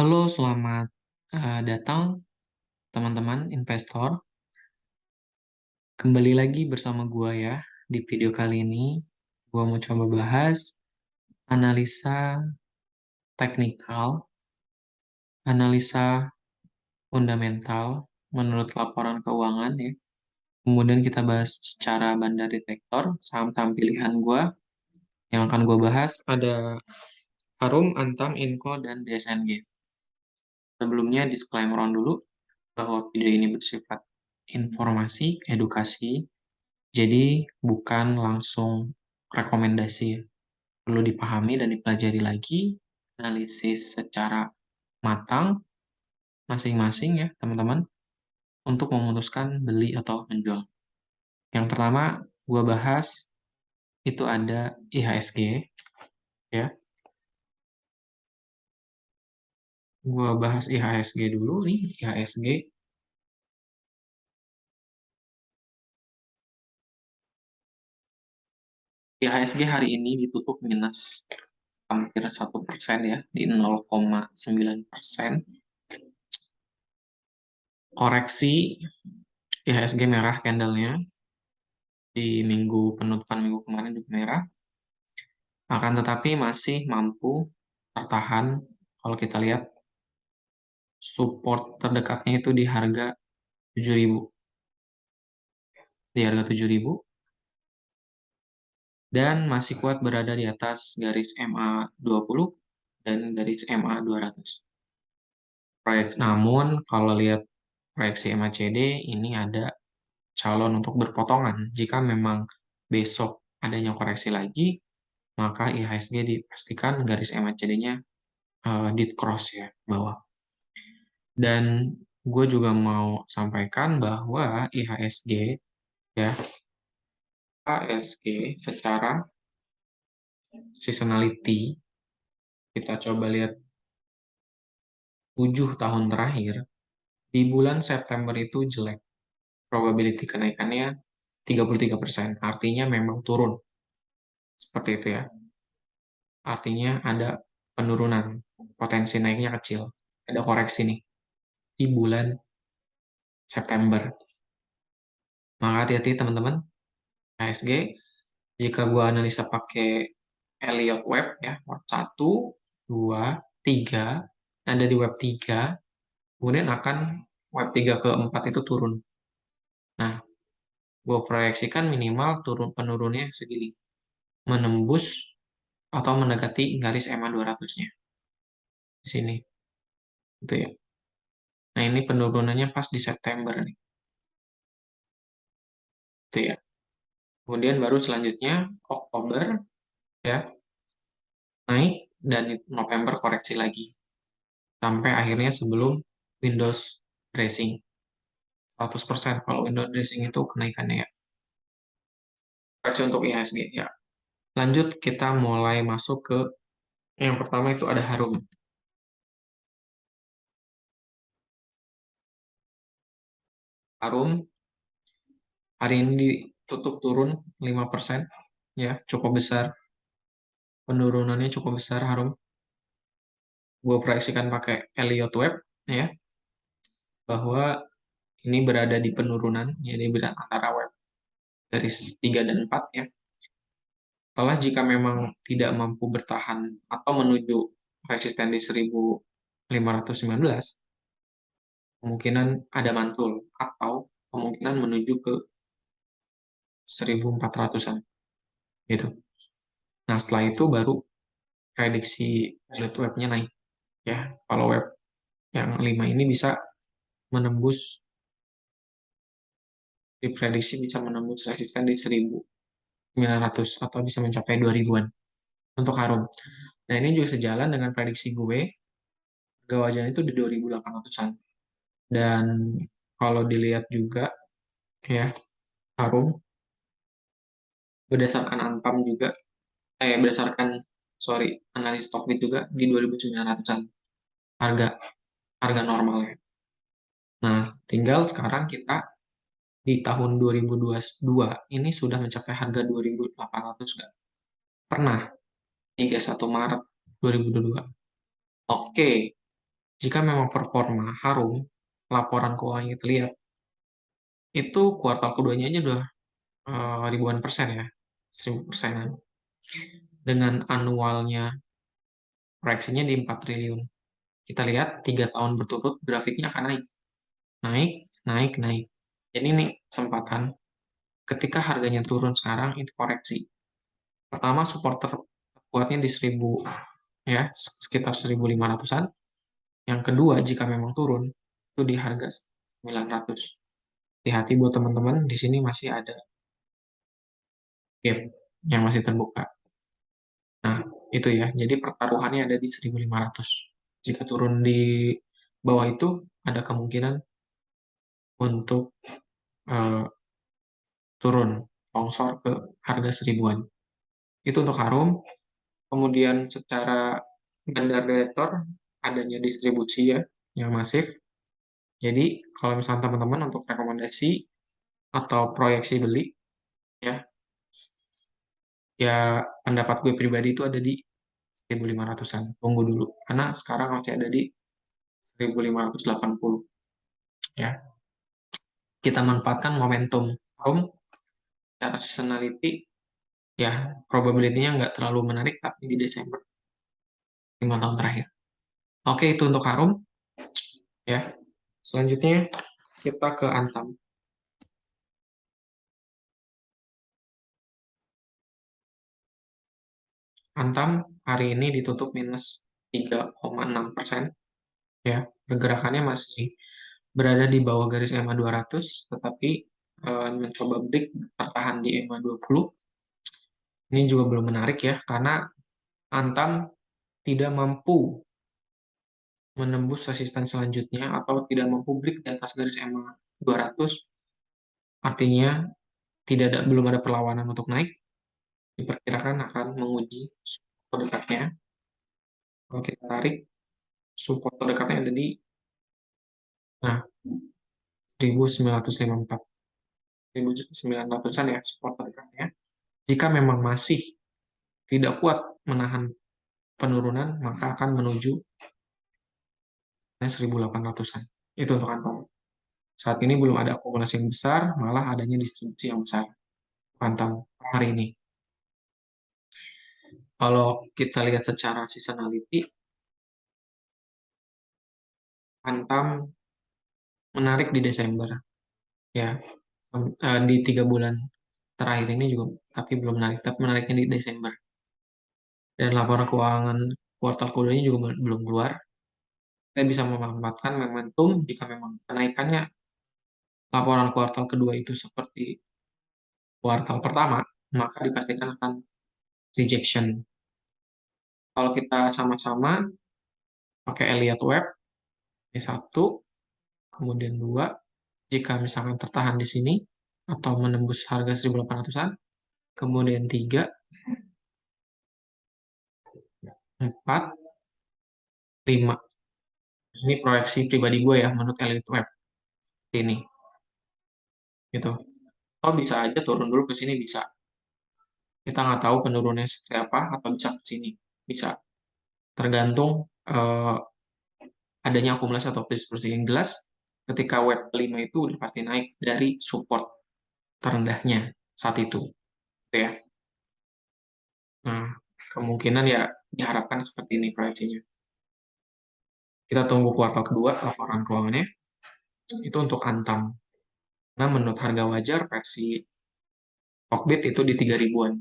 Halo, selamat datang teman-teman investor. Kembali lagi bersama gua ya. Di video kali ini, gua mau coba bahas analisa teknikal, analisa fundamental menurut laporan keuangan ya. Kemudian kita bahas secara bandar detektor, saham-saham pilihan gua. Yang akan gua bahas ada Harum, Antam, Inco, dan DSNG. Sebelumnya disclaimer on dulu bahwa video ini bersifat informasi, edukasi, jadi bukan langsung rekomendasi ya. Perlu dipahami dan dipelajari lagi, analisis secara matang masing-masing ya teman-teman untuk memutuskan beli atau menjual. Yang pertama gua bahas itu ada IHSG ya. Gua bahas IHSG dulu nih, IHSG. IHSG hari ini ditutup minus hampir 1% ya, di 0,9%. Koreksi IHSG merah candlenya di penutupan minggu kemarin juga merah, akan tetapi masih mampu bertahan. Kalau kita lihat support terdekatnya itu di harga 7.000, di harga 7.000, dan masih kuat berada di atas garis MA 20 dan garis MA 200. Namun kalau lihat proyeksi MACD ini ada calon untuk berpotongan. Jika memang besok adanya koreksi lagi, maka IHSG dipastikan garis MACD-nya di cross ya, bawah. Dan gue juga mau sampaikan bahwa IHSG ya, IHSG secara seasonality, kita coba lihat 7 tahun terakhir, di bulan September itu jelek. Probability kenaikannya 33%, artinya memang turun. Seperti itu ya. Artinya ada penurunan, potensi naiknya kecil. Ada koreksi nih di bulan September. Maka hati-hati teman-teman, IHSG. Jika gua analisa pakai Elliott Web ya, web 1, 2, 3, ada di web 3, kemudian akan web 3 ke 4 itu turun. Nah, gue proyeksikan minimal penurunnya segini, menembus atau mendekati garis EMA 200-nya. Di sini. Gitu ya. Nah, ini penurunannya pas di September nih. Gitu ya. Kemudian baru selanjutnya Oktober ya, naik dan November koreksi lagi. Sampai akhirnya sebelum Windows dressing 100% kalau Windows dressing itu kenaikannya ya. Koreksi untuk IHSG ya. Lanjut kita mulai masuk ke yang pertama itu ada Harum. Harum hari ini ditutup turun 5% ya, cukup besar. Penurunannya cukup besar Harum. Gue proyeksikan pakai Elliott Web ya, bahwa ini berada di penurunan, jadi berada antara web garis 3 dan 4 ya. Setelah jika memang tidak mampu bertahan atau menuju resisten di 1519, kemungkinan ada mantul atau kemungkinan menuju ke 1400-an gitu. Nah, setelah itu baru prediksi webnya naik ya. Kalau web yang 5 ini bisa menembus, diprediksi bisa menembus resisten di 1900 atau bisa mencapai 2000-an untuk Harum. Nah, ini juga sejalan dengan prediksi gue, harga wajarnya itu di 2800-an. Dan kalau dilihat juga ya, Harum berdasarkan Antam juga, berdasarkan analis Stockbit juga di 2900-an harga harga normalnya. Nah, tinggal sekarang kita di tahun 2022 ini sudah mencapai harga 2800 nggak? Pernah 31 Maret 2022. Oke, Jika memang performa harum, laporan keuangan yang kita lihat, itu kuartal keduanya aja udah ribuan persen ya, 1000%-an. Dengan annualnya proyeksinya di 4 triliun. Kita lihat 3 tahun berturut grafiknya akan naik. Naik, naik, naik. Jadi ini kesempatan ketika harganya turun sekarang itu koreksi. Pertama support terkuatnya di 1000 ya, sekitar 1500-an. Yang kedua jika memang turun itu di harga 900. Hati-hati buat teman-teman, di sini masih ada gap yang masih terbuka. Nah, itu ya. Jadi pertaruhannya ada di 1500. Jika turun di bawah itu ada kemungkinan untuk eh, turun longsor ke harga 1000-an. Itu untuk Harum. Kemudian secara bandar direktor adanya distribusi ya yang masif. Jadi kalau misalnya teman-teman untuk rekomendasi atau proyeksi beli ya, ya pendapat gue pribadi itu ada di 1500-an. Tunggu dulu karena sekarang masih ada di 1580 ya. Kita manfaatkan momentum Harum secara seasonality ya, probability-nya nggak terlalu menarik tapi di Desember 5 tahun terakhir. Oke, itu untuk Harum ya. Selanjutnya kita ke Antam. Antam hari ini ditutup minus 3,6% ya. Pergerakannya masih berada di bawah garis EMA 200 tetapi mencoba break tertahan di EMA 20. Ini juga belum menarik ya karena Antam tidak mampu menembus resisten selanjutnya atau tidak mampu break di atas garis EMA 200, artinya belum ada perlawanan untuk naik, diperkirakan akan menguji support terdekatnya. Kalau kita tarik, support terdekatnya ada di nah 1954, 1900-an ya support terdekatnya. Jika memang masih tidak kuat menahan penurunan, maka akan menuju 1800-an. Itu untuk kantong. Saat ini belum ada akumulasi yang besar, malah adanya distribusi yang besar. Kantong hari ini. Kalau kita lihat secara seasonality, Antam menarik di Desember, ya. Di 3 bulan terakhir ini juga, tapi belum menarik, tapi menariknya di Desember. Dan laporan keuangan kuartal keduanya juga belum keluar. Kita bisa memanfaatkan momentum jika memang kenaikannya laporan kuartal kedua itu seperti kuartal pertama, maka dipastikan akan rejection. Kalau kita sama-sama pakai Elliott Web, ini satu, kemudian dua, jika misalkan tertahan di sini atau menembus harga 1800-an, kemudian tiga, empat, lima. Ini proyeksi pribadi gue ya menurut Elliott Web ini gitu. Oh bisa aja turun dulu ke sini bisa. Kita nggak tahu penurunannya seperti apa atau bisa ke sini. Bisa. Tergantung adanya akumulasi atau dispersi yang jelas. Ketika web 5 itu udah pasti naik dari support terendahnya saat itu. Gitu ya. Nah, kemungkinan ya diharapkan seperti ini proyeksinya. Kita tunggu kuartal kedua laporan keuangannya. Itu untuk Antam. Nah, menurut harga wajar versi Okbit itu di 3000-an.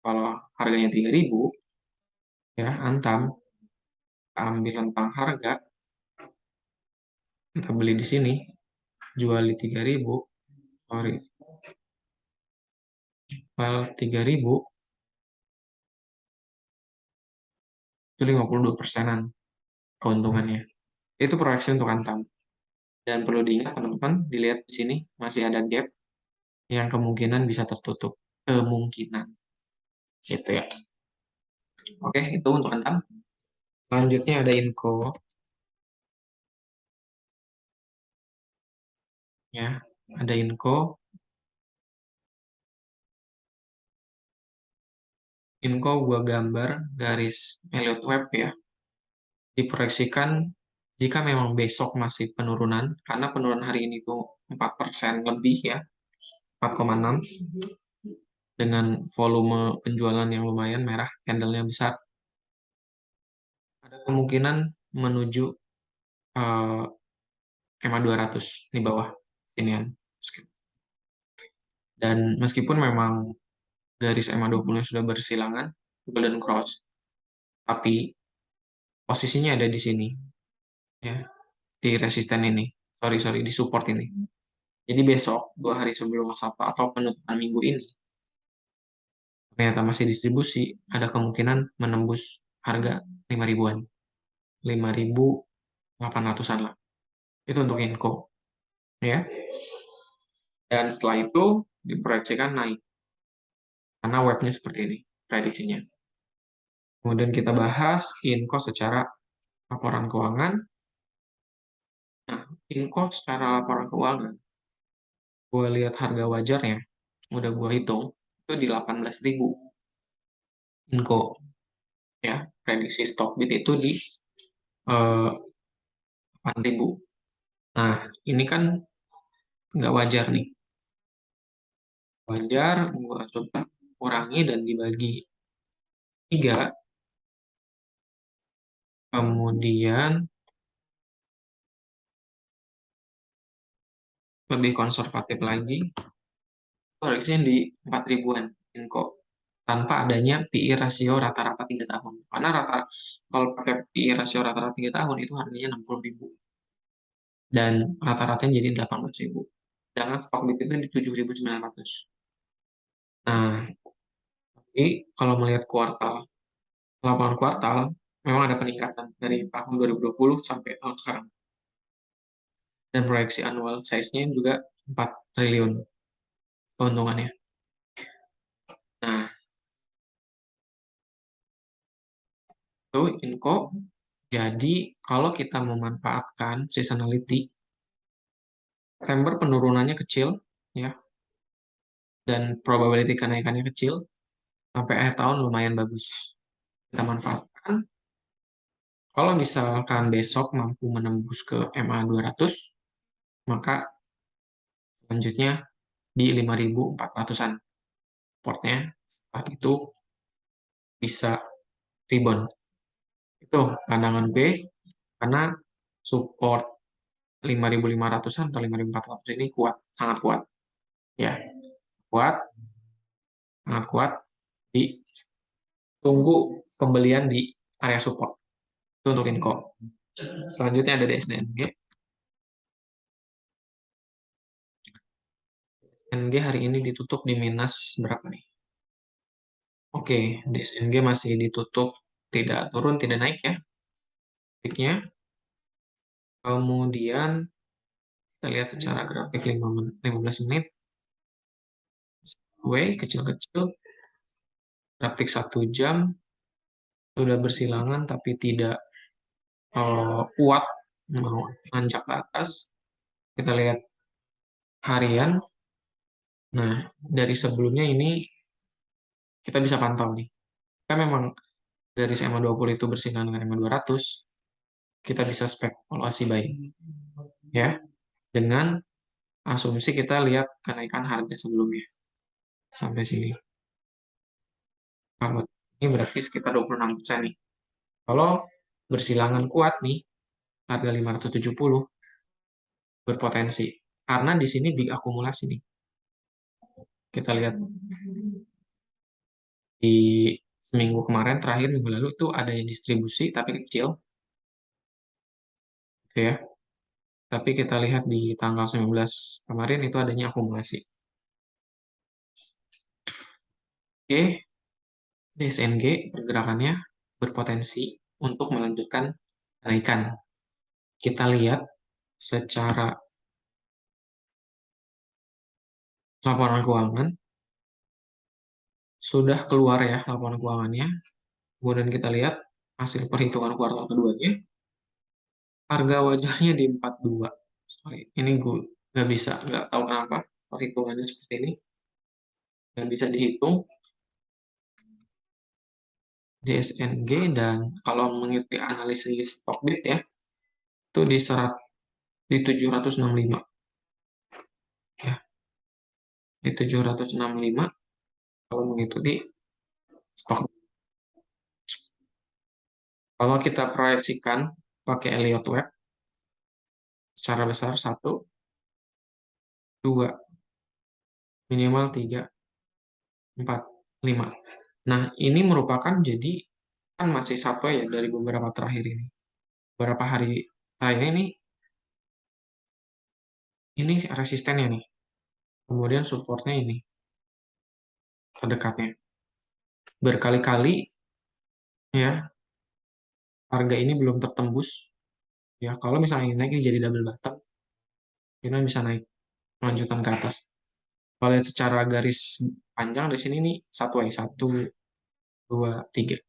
Kalau harganya 3000, ya Antam ambil rentang harga, kita beli di sini, jual di 3000, sorry, jual 3000, itu 52%-an keuntungannya. Itu proyeksi untuk Antam. Dan perlu diingat teman-teman, dilihat di sini masih ada gap yang kemungkinan bisa tertutup. Kemungkinan. Gitu ya. Oke, itu untuk Antam. Selanjutnya ada Inco. Ya, ada Inco. Inco gua gambar garis Elliott Web ya. Diproyeksikan Jika memang besok masih penurunan, karena penurunan hari ini tuh 4% lebih ya, 4,6, dengan volume penjualan yang lumayan merah, candlenya besar, ada kemungkinan menuju EMA 200 di bawah sinian. Dan meskipun memang garis EMA 20 sudah bersilangan, golden cross, tapi posisinya ada di sini, ya, di resisten ini, sorry, di support ini. Jadi besok, 2 hari sebelum Sabtu atau penutupan minggu ini, ternyata masih distribusi, ada kemungkinan menembus harga 5 ribuan. 5.800-an lah. Itu untuk Inco. Ya. Dan setelah itu diproyeksikan naik. Karena webnya seperti ini, prediksinya. Kemudian kita bahas Inco secara laporan keuangan. Nah, Inco secara laporan keuangan, gue lihat harga wajarnya, udah gue hitung, itu di 18.000. Inco. Ya, prediksi Stockbit itu di 8.000. Nah, ini kan nggak wajar nih. Wajar, gue coba kurangi dan dibagi 3. Kemudian lebih konservatif lagi, koreksinya di 4 ribuan Inco. Tanpa adanya PI rasio rata-rata 3 tahun. Karena kalau pakai PI rasio rata-rata 3 tahun itu harganya 60.000. Dan rata-ratanya jadi 18.000. Sedangkan stok BIP itu di 7.900. Nah, tapi kalau melihat laporan kuartal, memang ada peningkatan dari tahun 2020 sampai tahun sekarang. Dan proyeksi annual size-nya juga 4 triliun keuntungannya. Nah, itu Inco. Jadi, kalau kita memanfaatkan seasonality, September penurunannya kecil, ya, dan probability kenaikannya kecil, sampai akhir tahun lumayan bagus. Kita manfaatkan. Kalau misalkan besok mampu menembus ke MA 200, maka selanjutnya di 5.400-an. Supportnya setelah itu bisa rebound. Itu pandangan B, karena support 5.500-an atau 5.400 ini kuat, sangat kuat. Ya, kuat, sangat kuat. Tunggu pembelian di area support. Itu untuk Inco. Selanjutnya ada DSNG. DSNG hari ini ditutup di minus berapa nih? Oke, DSNG masih ditutup tidak turun, tidak naik ya. Grafiknya. Kemudian kita lihat secara grafik 15 menit. Way kecil-kecil. Grafik 1 jam sudah bersilangan tapi tidak kuat mau nanjak ke atas. Kita lihat harian. Nah, dari sebelumnya ini kita bisa pantau nih. Kan memang dari SMA 20 itu bersinggungan dengan SMA 200, kita bisa spekulasi baik. Ya, dengan asumsi kita lihat kenaikan harga sebelumnya. Sampai sini. Kalau ini berarti sekitar 26% nih. Kalau bersilangan kuat nih, harga 570 berpotensi. Karena di sini big akumulasi nih. Kita lihat di seminggu kemarin, terakhir minggu lalu itu ada yang distribusi tapi kecil. Gitu ya. Tapi kita lihat di tanggal 19 kemarin itu adanya akumulasi. Oke, DSNG pergerakannya berpotensi untuk melanjutkan kenaikan. Kita lihat secara laporan keuangan, sudah keluar ya laporan keuangannya. Kemudian kita lihat hasil perhitungan kuartal keduanya, harga wajarnya di 42. Sorry, ini gue nggak tahu kenapa perhitungannya seperti ini. Nggak bisa dihitung DSNG, dan kalau mengikuti analisis Stockbit ya, itu di 765 ya, di 765 kalau mengikuti stok. Kalau kita proyeksikan pakai Elliott Wave secara besar 1, 2, minimal 3, 4, 5. Nah, ini merupakan jadi kan masih satu ya dari beberapa terakhir ini. Beberapa hari terakhir ini resistennya nih. Kemudian supportnya ini terdekatnya. Berkali-kali ya harga ini belum tertembus. Ya, kalau misalnya naik ini jadi double bottom, kita bisa naik lanjutan ke atas. Kalau lihat secara garis panjang dari sini nih satu ya, 1, 2, 3.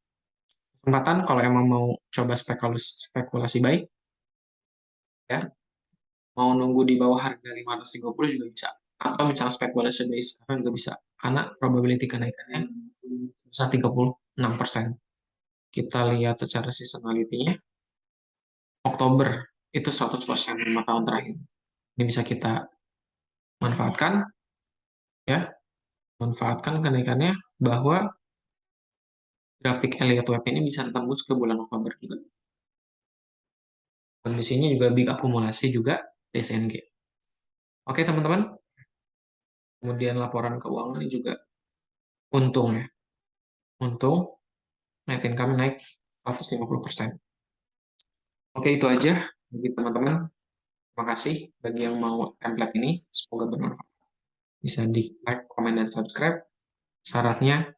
Kesempatan kalau emang mau coba spekulasi baik ya, mau nunggu di bawah harga 530 juga bisa. Atau misalnya spekulasi baik sekarang juga bisa. Karena probability kenaikannya bisa 36%. Kita lihat secara seasonality-nya, Oktober itu 100% 5 tahun terakhir. Ini bisa kita manfaatkan ya, manfaatkan kenaikannya bahwa grafik Elliott Wave ini bisa tembus ke bulan Oktober juga. Kondisinya juga big akumulasi juga DSNG. Oke teman-teman, kemudian laporan keuangan ini juga untung ya. Untung net income naik 150%. Oke, itu aja bagi teman-teman. Terima kasih bagi yang mau template ini. Semoga bermanfaat. Bisa di like, komen, dan subscribe. Syaratnya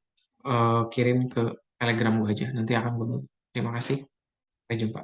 kirim ke Telegram gue aja. Nanti akan gue. Terima kasih. Sampai jumpa.